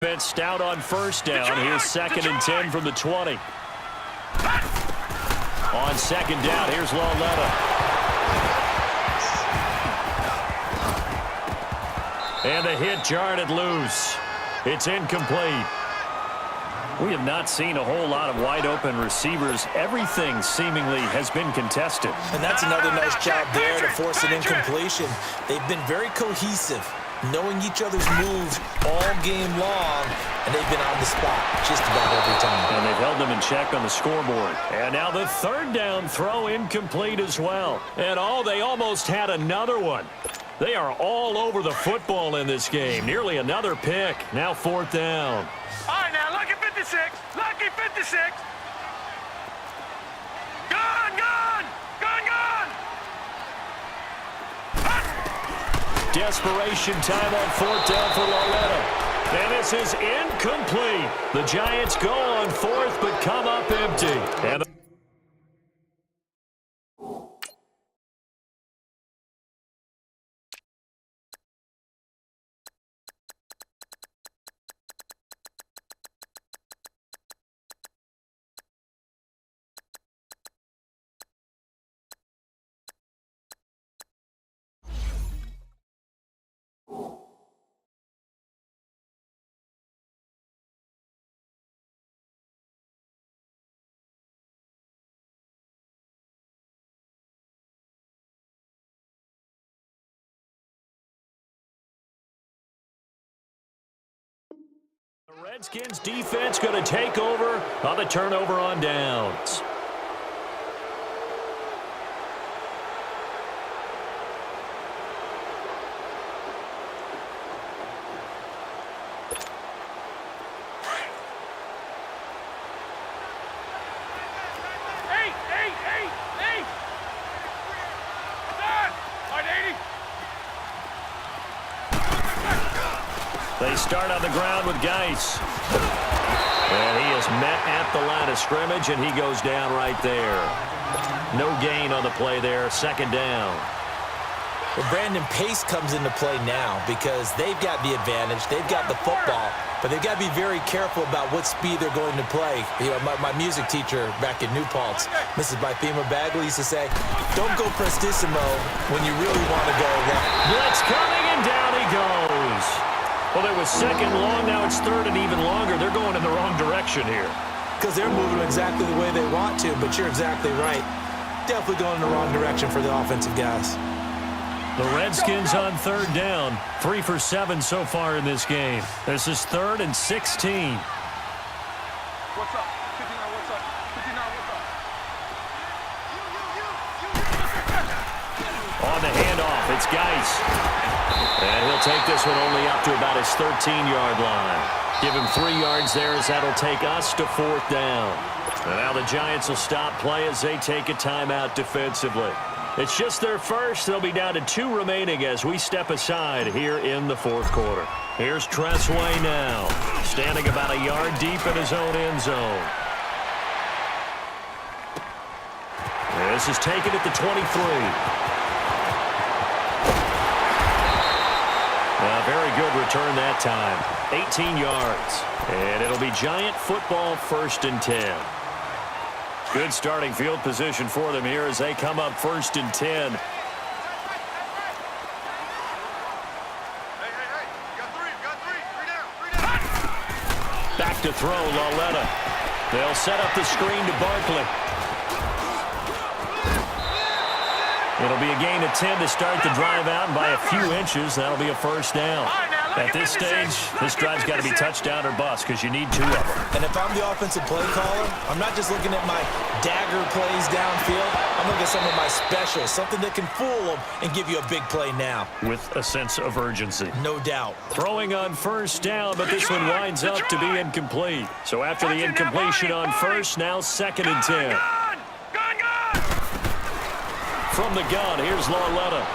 Defense stout on first down. Here's 2nd and 10 from the 20. On 2nd down, here's Lauletta. And the hit jarred it loose. It's incomplete. We have not seen a whole lot of wide-open receivers. Everything seemingly has been contested. And that's another nice job there to force an incompletion. They've been very cohesive, knowing each other's moves all game long, and they've been on the spot just about every time. And they've held them in check on the scoreboard. And now the 3rd down throw incomplete as well. And they almost had another one. They are all over the football in this game. Nearly another pick. Now 4th down. All right, now, lucky 56. Lucky 56. Gone, gone. Gone, gone. Desperation time on 4th down for Lauletta. And this is incomplete. The Giants go on 4th but come up empty. And the Redskins defense going to take over on the turnover on downs. They start on the ground with Geis. And he is met at the line of scrimmage, and he goes down right there. No gain on the play there. 2nd down. Well, Brandon, pace comes into play now because they've got the advantage. They've got the football, but they've got to be very careful about what speed they're going to play. You know, my music teacher back in New Paltz, Mrs. Bythema Bagley, used to say, don't go prestissimo when you really want to go right. Blitz coming, and down he goes. Well, it was 2nd long. Now it's 3rd and even longer. They're going in the wrong direction here. Because they're moving exactly the way they want to, but you're exactly right. Definitely going in the wrong direction for the offensive guys. The Redskins on 3rd down. 3 for 7 so far in this game. This is 3rd and 16. What's up? 59, what's up? 59, what's up? On the handoff, it's Geis. And he'll take this one only up to about his 13-yard line. Give him 3 yards there as that'll take us to 4th down. And now the Giants will stop play as they take a timeout defensively. It's just their first. They'll be down to 2 remaining as we step aside here in the 4th quarter. Here's Tressway now, standing about a yard deep in his own end zone. This is taken at the 23. A very good return that time. 18 yards. And it'll be Giant football 1st and 10. Good starting field position for them here as they come up 1st and 10. Hey, you got 3 down. Back to throw, Lauletta. They'll set up the screen to Barkley. It'll be a gain of 10 to start the drive out, and by a few inches, that'll be a 1st down. At this stage, this drive's got to be touchdown or bust because you need 2 of them. And if I'm the offensive play caller, I'm not just looking at my dagger plays downfield. I'm looking at some of my specials, something that can fool them and give you a big play now. With a sense of urgency. No doubt. Throwing on 1st down, but this one winds up to be incomplete. So after the incompletion on 1st, now 2nd and 10. From the gun, here's Lauletta.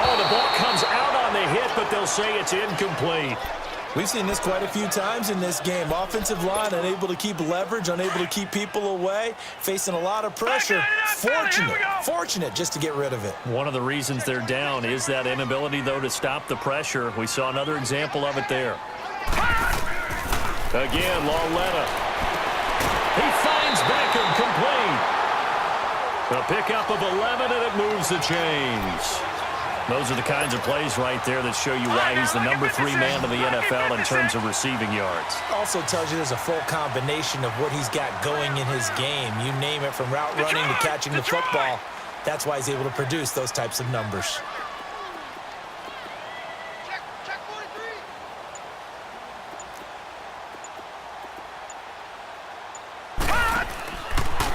Oh, the ball comes out on the hit, but they'll say it's incomplete. We've seen this quite a few times in this game. Offensive line unable to keep leverage, unable to keep people away, facing a lot of pressure. Fortunate just to get rid of it. One of the reasons they're down is that inability, though, to stop the pressure. We saw another example of it there. Again, Lauletta. He finds Beckham complete. A pickup of 11, and it moves the chains. Those are the kinds of plays right there that show you why he's the #3 man in the NFL in terms of receiving yards. Also tells you there's a full combination of what he's got going in his game. You name it, from route running to catching the football. That's why he's able to produce those types of numbers.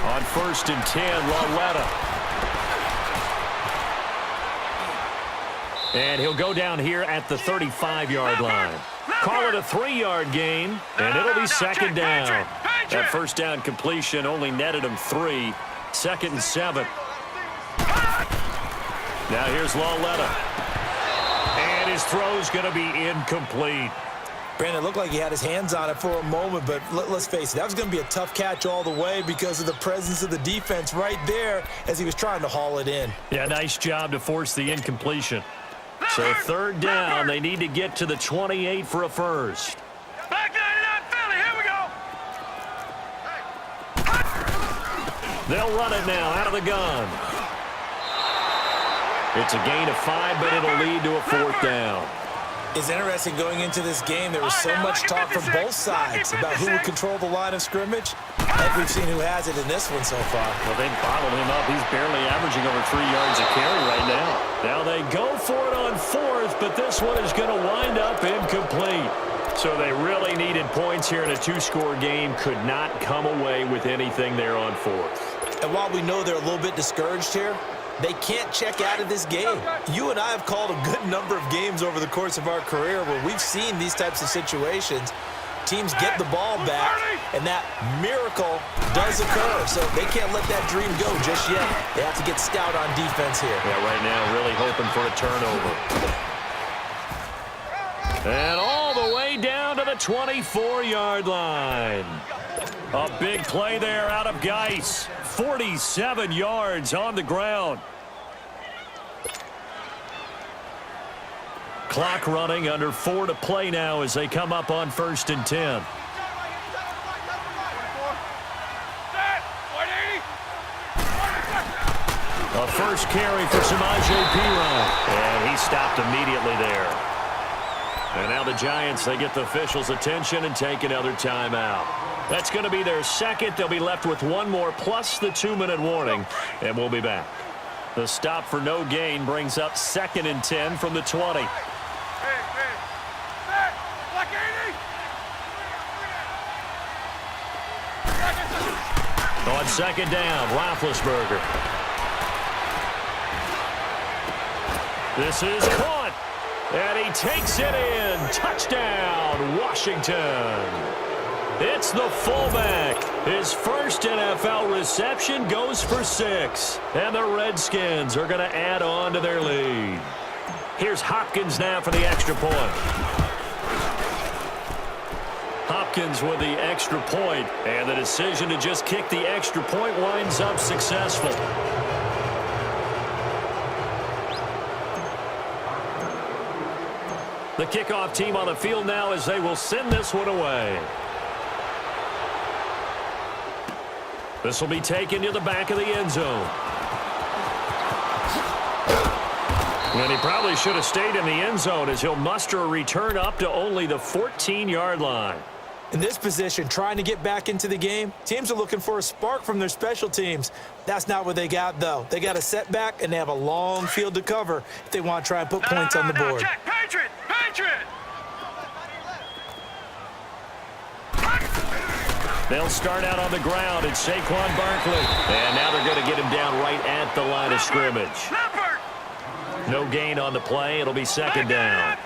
On 1st and 10, Lauletta. And he'll go down here at the 35-yard line. Call it a 3-yard gain, and it'll be second down. That first down completion only netted him 3. 2nd and 7. Now here's Lauletta. And his throw's going to be incomplete. Brandon, it looked like he had his hands on it for a moment, but let's face it, that was going to be a tough catch all the way because of the presence of the defense right there as he was trying to haul it in. Yeah, nice job to force the incompletion. So 3rd down, they need to get to the 28 for a first. Back 99 Philly, here we go. They'll run it now out of the gun. It's a gain of 5, but it'll lead to a 4th down. It's interesting going into this game. There was so much talk from both sides about who would control the line of scrimmage. Like we've seen who has it in this one so far. Well, they've bottled him up. He's barely averaging over 3 yards a carry right now. Now they go for it on 4th, but this one is going to wind up incomplete. So they really needed points here in a 2-score game. Could not come away with anything there on 4th. And while we know they're a little bit discouraged here, they can't check out of this game. You and I have called a good number of games over the course of our career where we've seen these types of situations. Teams get the ball back, and that miracle does occur. So they can't let that dream go just yet. They have to get stout on defense here. Yeah, right now really hoping for a turnover. And all the way down to the 24-yard line. A big play there out of Geis. 47 yards on the ground. Clock running, under 4 to play now as they come up on 1st and 10. A first carry for Samaje Perine. And he stopped immediately there. And now the Giants, they get the officials' attention and take another timeout. That's going to be their second. They'll be left with one more plus the 2-minute warning, and we'll be back. The stop for no gain brings up 2nd and 10 from the 20. On 2nd down, Roethlisberger. This is caught, and he takes it in. Touchdown, Washington. It's the fullback. His first NFL reception goes for 6. And the Redskins are going to add on to their lead. Here's Hopkins now for the extra point. Hopkins with the extra point, and the decision to just kick the extra point winds up successful. The kickoff team on the field now as they will send this one away. This will be taken to the back of the end zone. And he probably should have stayed in the end zone as he'll muster a return up to only the 14-yard line. In this position, trying to get back into the game, teams are looking for a spark from their special teams. That's not what they got, though. They got a setback, and they have a long field to cover if they want to try and put points on the board. Jack, Patriot! They'll start out on the ground. It's Saquon Barkley. And now they're going to get him down right at the line of scrimmage. No gain on the play. It'll be 2nd down.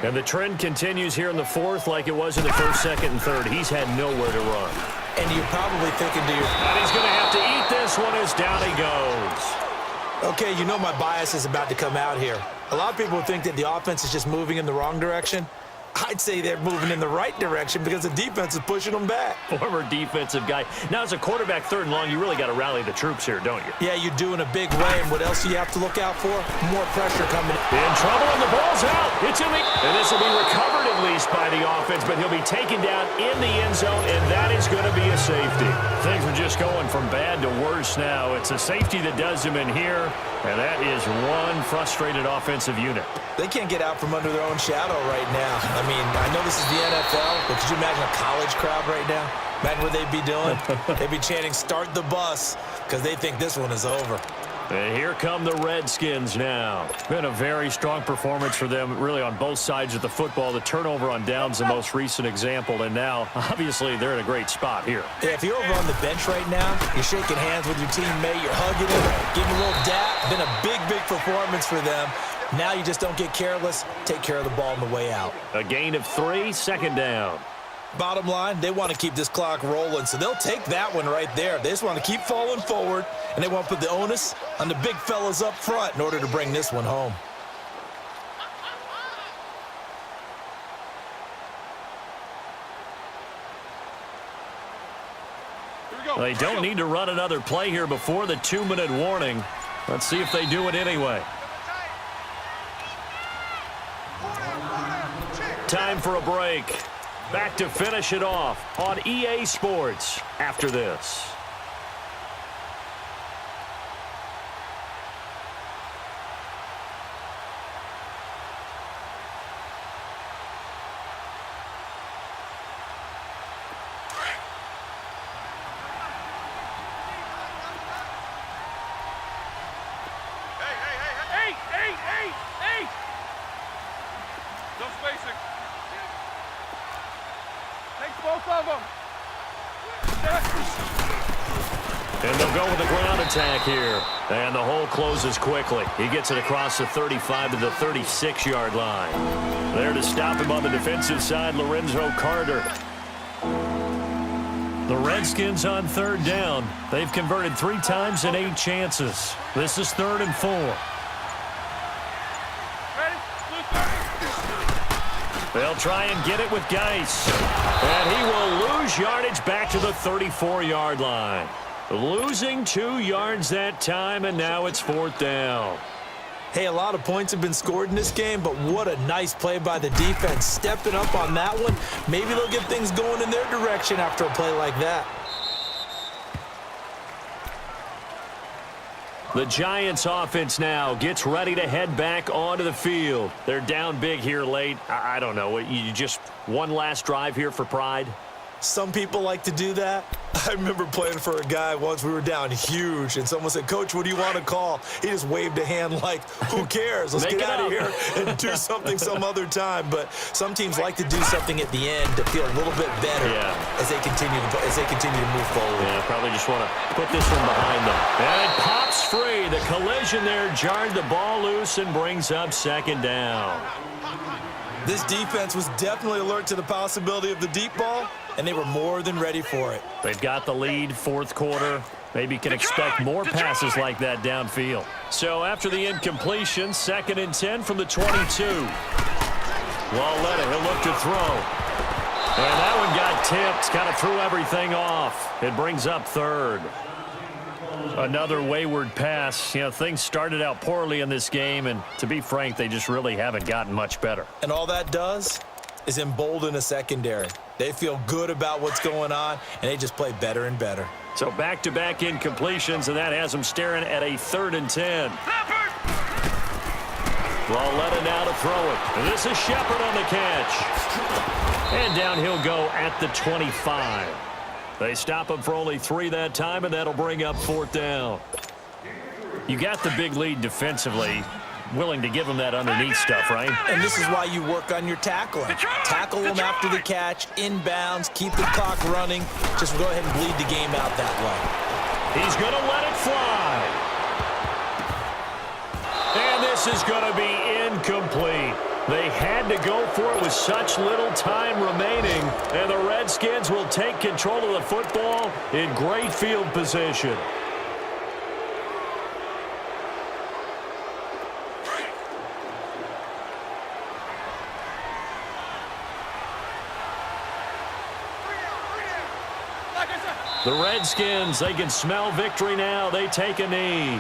And the trend continues here in the 4th like it was in the 1st, 2nd, and 3rd. He's had nowhere to run. And you're probably thinking to yourself, and he's going to have to eat this one as down he goes. Okay, you know my bias is about to come out here. A lot of people think that the offense is just moving in the wrong direction. I'd say they're moving in the right direction because the defense is pushing them back. Former defensive guy. Now, as a quarterback, 3rd and long, you really got to rally the troops here, don't you? Yeah, you do in a big way. And what else do you have to look out for? More pressure coming. In trouble, and the ball's out. It's in the... And this will be recovered at least by the offense, but he'll be taken down in the end zone, and that is going to be a safety. Things are just going from bad to worse now. It's a safety that does him in here, and that is one frustrated offensive unit. They can't get out from under their own shadow right now. I mean, I know this is the NFL, but could you imagine a college crowd right now? Imagine what they'd be doing. They'd be chanting, "Start the bus," because they think this one is over. And here come the Redskins now. Been a very strong performance for them, really, on both sides of the football. The turnover on downs, the most recent example, and now, obviously, they're in a great spot here. Yeah, if you're over on the bench right now, you're shaking hands with your teammate, you're hugging him, giving him a little dap. Been a big, big performance for them. Now you just don't get careless. Take care of the ball on the way out. A gain of 3, second down. Bottom line, they want to keep this clock rolling, so they'll take that one right there. They just want to keep falling forward, and they want to put the onus on the big fellas up front in order to bring this one home. They don't need to run another play here before the 2-minute warning. Let's see if they do it anyway. Time for a break. Back to finish it off on EA Sports after this. Hey! No spacing. Take both of them. And they'll go with the ground attack here. And the hole closes quickly. He gets it across the 35 to the 36-yard line. There to stop him on the defensive side, Lorenzo Carter. The Redskins on third down. They've converted 3 times in 8 chances. This is 3rd and 4. They'll try and get it with Geis. And he will lose yardage back to the 34-yard line. Losing 2 yards that time, and now it's 4th down. Hey, a lot of points have been scored in this game, but what a nice play by the defense. Stepping up on that one. Maybe they'll get things going in their direction after a play like that. The Giants offense now gets ready to head back onto the field. They're down big here late. I don't know. You just one last drive here for pride? Some people like to do that. I remember playing for a guy once. We were down huge, and someone said, "Coach, what do you want to call?" He just waved a hand like, "Who cares? Let's get out of here and do something some other time." But some teams like to do something at the end to feel a little bit better as they continue to move forward. Yeah, probably just want to put this one behind them. And it pops free. The collision there jarred the ball loose and brings up 2nd down. This defense was definitely alert to the possibility of the deep ball, and they were more than ready for it. They've got the lead, 4th quarter. Maybe can expect more passes like that downfield. So after the incompletion, 2nd and 10 from the 22. Walletta, he'll look to throw. And that one got tipped, kind of threw everything off. It brings up 3rd. Another wayward pass. You know, things started out poorly in this game, and to be frank, they just really haven't gotten much better. And all that does is embolden a secondary. They feel good about what's going on, and they just play better and better. So back-to-back incompletions, and that has them staring at a 3rd and 10. Walletta now to throw it. And this is Shepard on the catch. And down he'll go at the 25. They stop him for only 3 that time, and that'll bring up 4th down. You got the big lead defensively. Willing to give them that underneath stuff, right? And this is why you work on your tackling. Tackle them after the catch, inbounds, keep the clock running. Just go ahead and bleed the game out that way. He's going to let it fly. And this is going to be incomplete. They had to go for it with such little time remaining, and the Redskins will take control of the football in great field position. The Redskins, they can smell victory now. They take a knee.